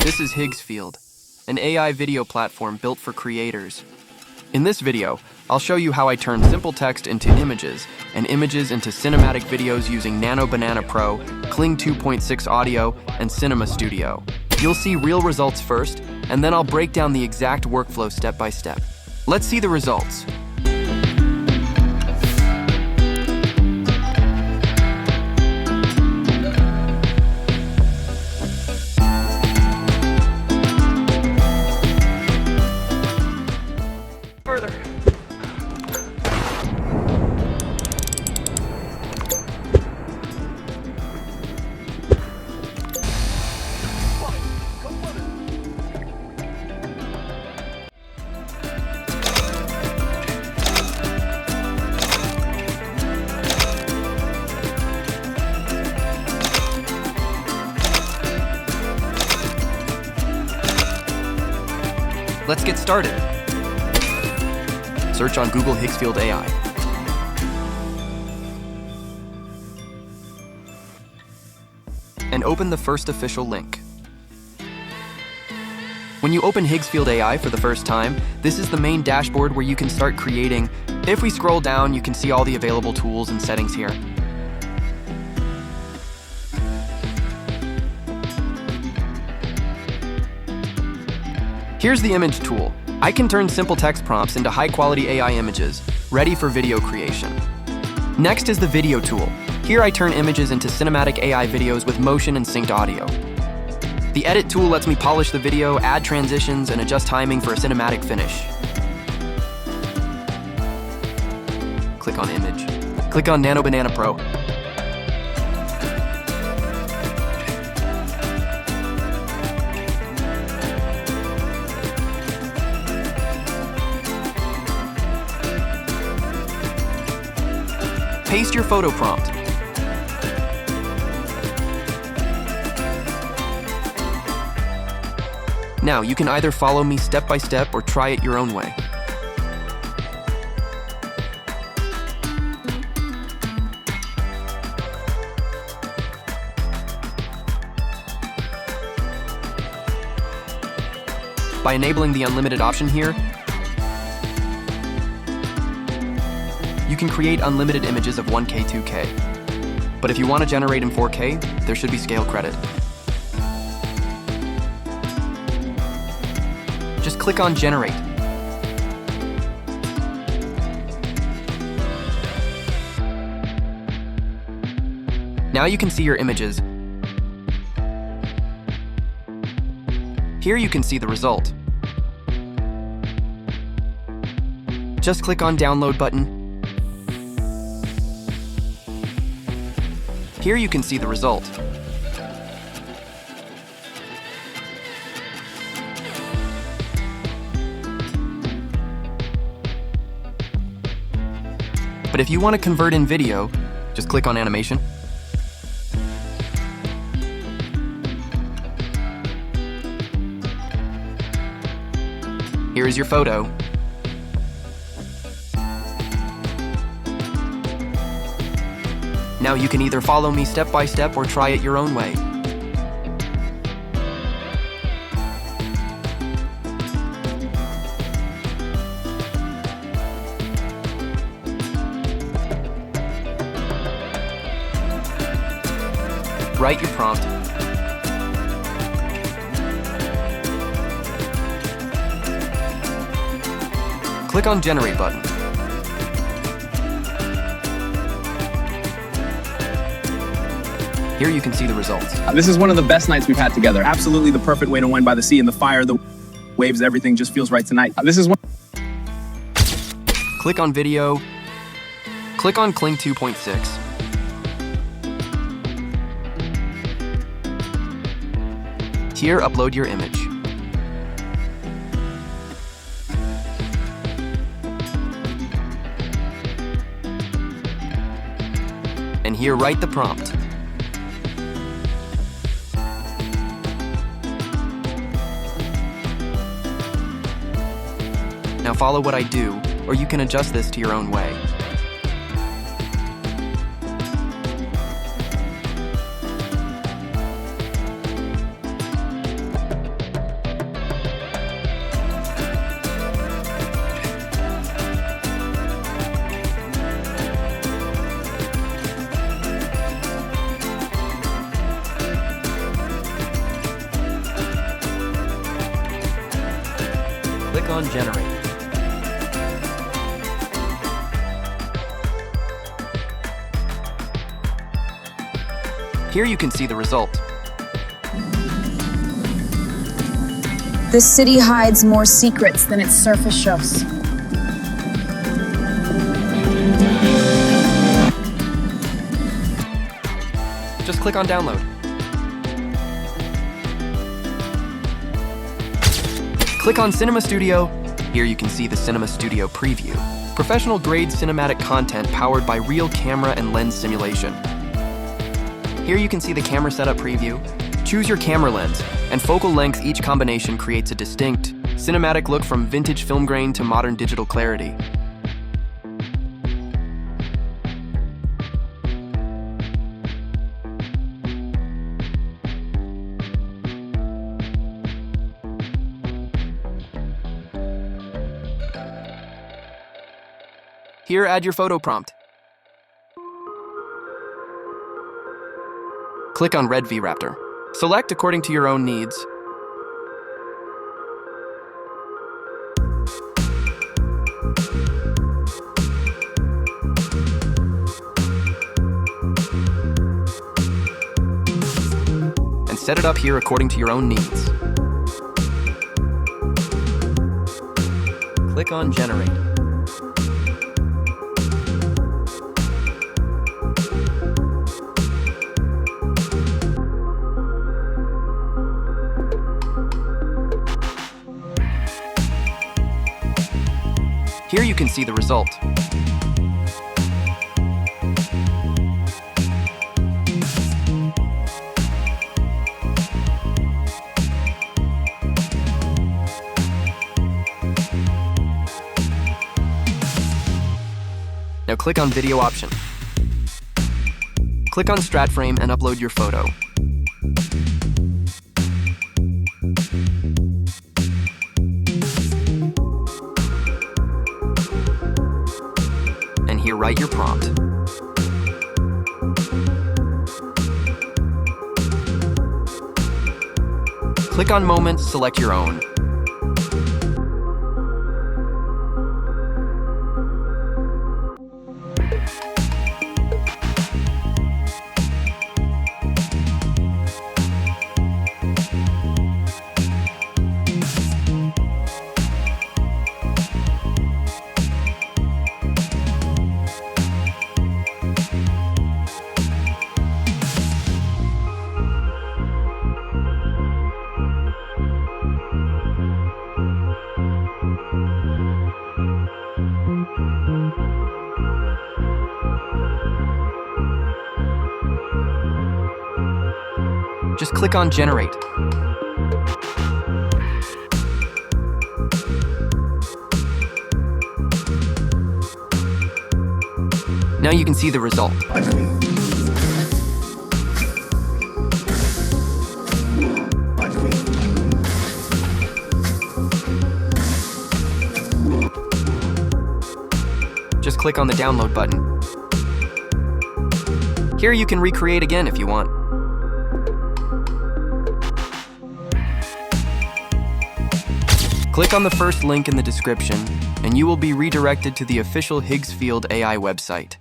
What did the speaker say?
This is Higgsfield, an AI video platform built for creators. In this video, I'll show you how I turn simple text into images and images into cinematic videos using Nano Banana Pro, Kling 2.6 audio, and Cinema Studio. You'll see real results first, and then I'll break down the exact workflow step by step. Let's see the results. Further. Let's get started. Search on Google Higgsfield Ai. And open the first official link. When you open Higgsfield Ai for the first time, this is the main dashboard where you can start creating. If we scroll down, you can see all the available tools and settings here. Here's the image tool. I can turn simple text prompts into high-quality AI images, ready for video creation. Next is the video tool. Here I turn images into cinematic AI videos with motion and synced audio. The edit tool lets me polish the video, add transitions, and adjust timing for a cinematic finish. Click on image. Click on Nano Banana Pro. Paste your photo prompt. Now, you can either follow me step by step or try it your own way. By enabling the unlimited option here, you can create unlimited images of 1K, 2K. But if you want to generate in 4K, there should be scale credit. Just click on Generate. Now you can see your images. Here you can see the result. Just click on Download button. Here you can see the result. But if you want to convert in video, just click on Animation. Here is your photo. Now you can either follow me step by step or try it your own way. Write your prompt. Click on Generate button. Here you can see the results. This is one of the best nights we've had together. Absolutely the perfect way to wind by the sea, and the fire, the waves, everything just feels right tonight. This is one. Click on Video. Click on Kling 2.6. Here, upload your image. And here, write the prompt. Now follow what I do, or you can adjust this to your own way. on Generate. Here you can see the result. This city hides more secrets than its surface shows. Just click on Download. Click on Cinema Studio. Here you can see the Cinema Studio preview. Professional-grade cinematic content powered by real camera and lens simulation. Here you can see the camera setup preview. Choose your camera lens, and focal length. Each combination creates a distinct, cinematic look from vintage film grain to modern digital clarity. Here, add your photo prompt. Click on Red V-Raptor. Select according to your own needs. And set it up here according to your own needs. Click on Generate. Here you can see the result. Now click on Video option. Click on Strat Frame and upload your photo. And here, write your prompt. Click on Moments, select your own. Just click on Generate. Now you can see the result. Just click on the download button. Here you can recreate again if you want. Click on the first link in the description, and you will be redirected to the official Higgsfield Ai website.